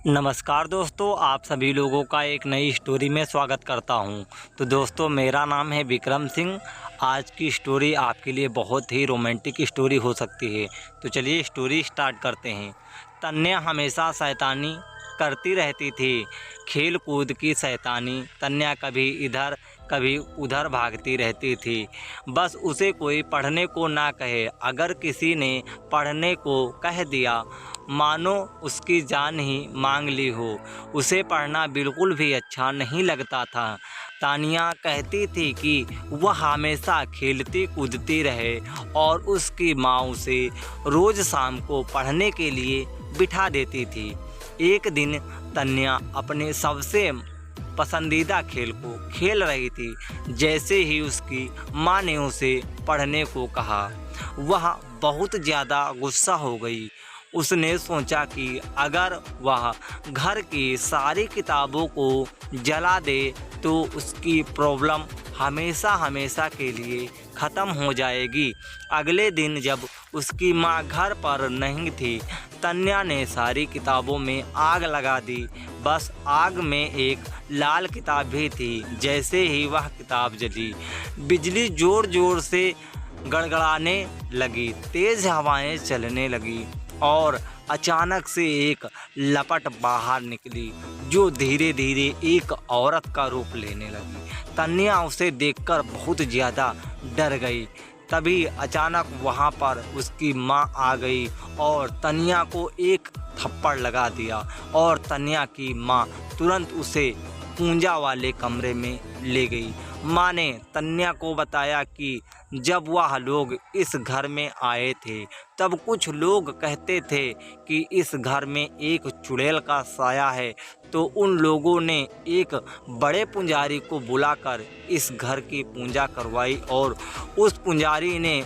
नमस्कार दोस्तों, आप सभी लोगों का एक नई स्टोरी में स्वागत करता हूं। तो दोस्तों, मेरा नाम है विक्रम सिंह। आज की स्टोरी आपके लिए बहुत ही रोमांटिक स्टोरी हो सकती है। तो चलिए स्टोरी स्टार्ट करते हैं। तन्या हमेशा शैतानी करती रहती थी, खेल कूद की शैतानी। तन्या कभी इधर कभी उधर भागती रहती थी। बस उसे कोई पढ़ने को ना कहे। अगर किसी ने पढ़ने को कह दिया, मानो उसकी जान ही मांग ली हो। उसे पढ़ना बिल्कुल भी अच्छा नहीं लगता था। तानिया कहती थी कि वह हमेशा खेलती कूदती रहे और उसकी माँ उसे रोज़ शाम को पढ़ने के लिए बिठा देती थी। एक दिन तन्या अपने सबसे पसंदीदा खेल को खेल रही थी। जैसे ही उसकी माँ ने उसे पढ़ने को कहा, वह बहुत ज़्यादा गुस्सा हो गई। उसने सोचा कि अगर वह घर की सारी किताबों को जला दे तो उसकी प्रॉब्लम हमेशा हमेशा के लिए ख़त्म हो जाएगी। अगले दिन जब उसकी माँ घर पर नहीं थी, तन्या ने सारी किताबों में आग लगा दी। बस आग में एक लाल किताब भी थी। जैसे ही वह किताब जली, बिजली ज़ोर ज़ोर से गड़गड़ाने लगी, तेज़ हवाएं चलने लगी और अचानक से एक लपट बाहर निकली जो धीरे धीरे एक औरत का रूप लेने लगी। तन्या उसे देखकर बहुत ज़्यादा डर गई। तभी अचानक वहाँ पर उसकी माँ आ गई और तन्या को एक थप्पड़ लगा दिया और तन्या की माँ तुरंत उसे पूंजा वाले कमरे में ले गई। माँ ने तन्या को बताया कि जब वह लोग इस घर में आए थे, तब कुछ लोग कहते थे कि इस घर में एक चुड़ैल का साया है। तो उन लोगों ने एक बड़े पुजारी को बुलाकर इस घर की पूजा करवाई और उस पुजारी ने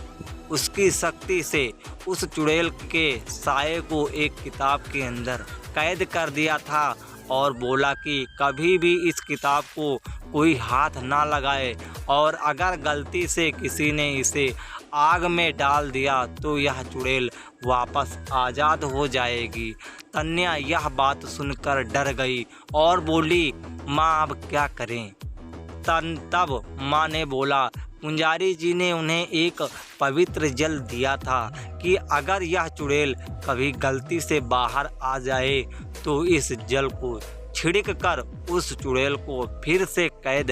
उसकी शक्ति से उस चुड़ैल के साये को एक किताब के अंदर कैद कर दिया था और बोला कि कभी भी इस किताब को कोई हाथ ना लगाए और अगर गलती से किसी ने इसे आग में डाल दिया तो यह चुड़ैल वापस आज़ाद हो जाएगी। तन्या यह बात सुनकर डर गई और बोली, माँ अब क्या करें? तब माँ ने बोला, पुजारी जी ने उन्हें एक पवित्र जल दिया था कि अगर यह चुड़ैल कभी गलती से बाहर आ जाए तो इस जल को छिड़क कर उस चुड़ैल को फिर से कैद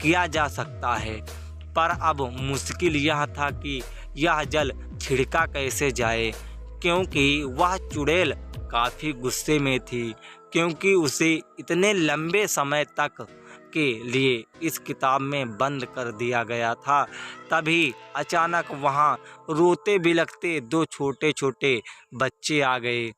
किया जा सकता है। पर अब मुश्किल यह था कि यह जल छिड़का कैसे जाए, क्योंकि वह चुड़ैल काफ़ी गुस्से में थी, क्योंकि उसे इतने लंबे समय तक के लिए इस किताब में बंद कर दिया गया था। तभी अचानक वहाँ रोते बिलखते दो छोटे छोटे बच्चे आ गए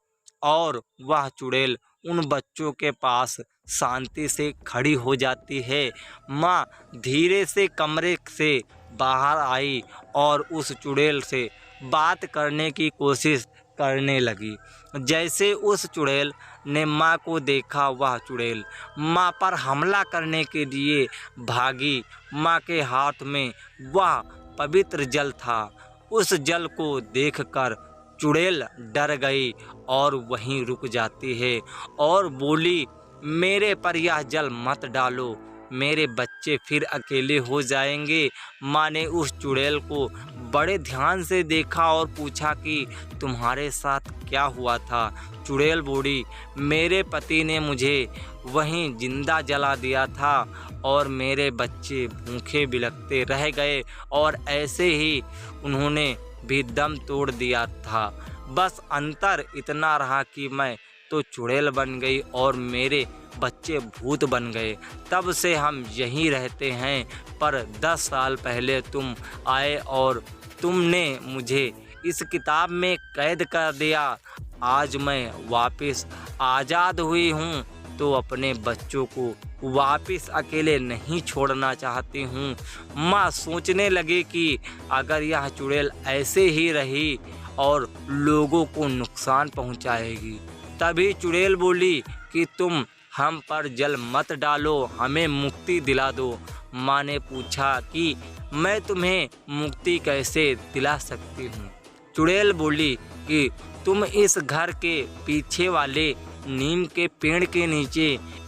और वह चुड़ैल उन बच्चों के पास शांति से खड़ी हो जाती है। माँ धीरे से कमरे से बाहर आई और उस चुड़ैल से बात करने की कोशिश करने लगी। जैसे उस चुड़ैल ने माँ को देखा, वह चुड़ैल माँ पर हमला करने के लिए भागी। माँ के हाथ में वह पवित्र जल था। उस जल को देखकर चुड़ैल डर गई और वहीं रुक जाती है और बोली, मेरे पर यह जल मत डालो, मेरे बच्चे फिर अकेले हो जाएंगे। माँ ने उस चुड़ैल को बड़े ध्यान से देखा और पूछा कि तुम्हारे साथ क्या हुआ था? चुड़ैल बोली, मेरे पति ने मुझे वहीं जिंदा जला दिया था और मेरे बच्चे भूखे बिलखते रह गए और ऐसे ही उन्होंने भी दम तोड़ दिया था। बस अंतर इतना रहा कि मैं तो चुड़ैल बन गई और मेरे बच्चे भूत बन गए। तब से हम यहीं रहते हैं, पर 10 साल पहले तुम आए और तुमने मुझे इस किताब में कैद कर दिया। आज मैं वापस आज़ाद हुई हूँ तो अपने बच्चों को वापस अकेले नहीं छोड़ना चाहती हूँ। माँ सोचने लगी कि अगर यह चुड़ैल ऐसे ही रही और लोगों को नुकसान पहुँचाएगी। तभी चुड़ैल बोली कि तुम हम पर जल मत डालो, हमें मुक्ति दिला दो। माँ ने पूछा कि मैं तुम्हें मुक्ति कैसे दिला सकती हूँ? चुड़ैल बोली कि तुम इस घर के पीछे वाले नीम के पेड़ के नीचे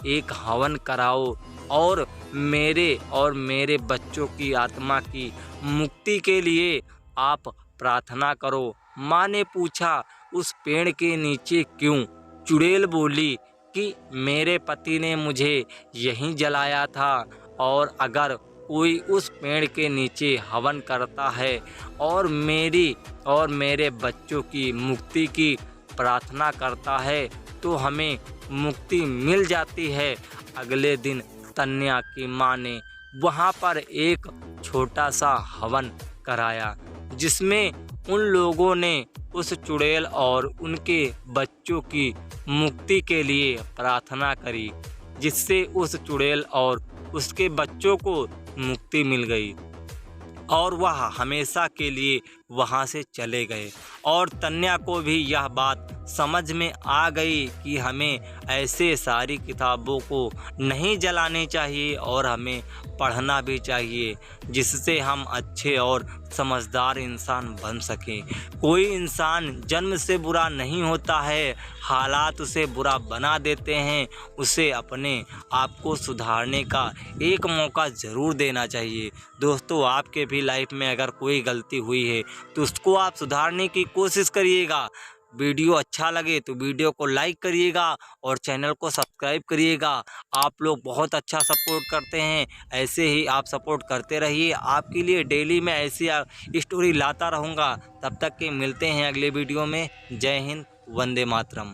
एक हवन कराओ और मेरे बच्चों की आत्मा की मुक्ति के लिए आप प्रार्थना करो। माँ ने पूछा, उस पेड़ के नीचे क्यों? चुड़ैल बोली कि मेरे पति ने मुझे यहीं जलाया था, और अगर कोई उस पेड़ के नीचे हवन करता है और मेरे बच्चों की मुक्ति की प्रार्थना करता है तो हमें मुक्ति मिल जाती है। अगले दिन तन्या की माँ ने वहाँ पर एक छोटा सा हवन कराया, जिसमें उन लोगों ने उस चुड़ैल और उनके बच्चों की मुक्ति के लिए प्रार्थना करी, जिससे उस चुड़ैल और उसके बच्चों को मुक्ति मिल गई और वह हमेशा के लिए वहाँ से चले गए। और तन्या को भी यह बात समझ में आ गई कि हमें ऐसे सारी किताबों को नहीं जलानी चाहिए और हमें पढ़ना भी चाहिए, जिससे हम अच्छे और समझदार इंसान बन सकें। कोई इंसान जन्म से बुरा नहीं होता है, हालात उसे बुरा बना देते हैं। उसे अपने आप को सुधारने का एक मौका ज़रूर देना चाहिए। दोस्तों, आपके भी लाइफ में अगर कोई गलती हुई है तो उसको आप सुधारने की कोशिश करिएगा। वीडियो अच्छा लगे तो वीडियो को लाइक करिएगा और चैनल को सब्सक्राइब करिएगा। आप लोग बहुत अच्छा सपोर्ट करते हैं, ऐसे ही आप सपोर्ट करते रहिए। आपके लिए डेली मैं ऐसी स्टोरी लाता रहूँगा। तब तक के मिलते हैं अगले वीडियो में। जय हिंद, वंदे मातरम।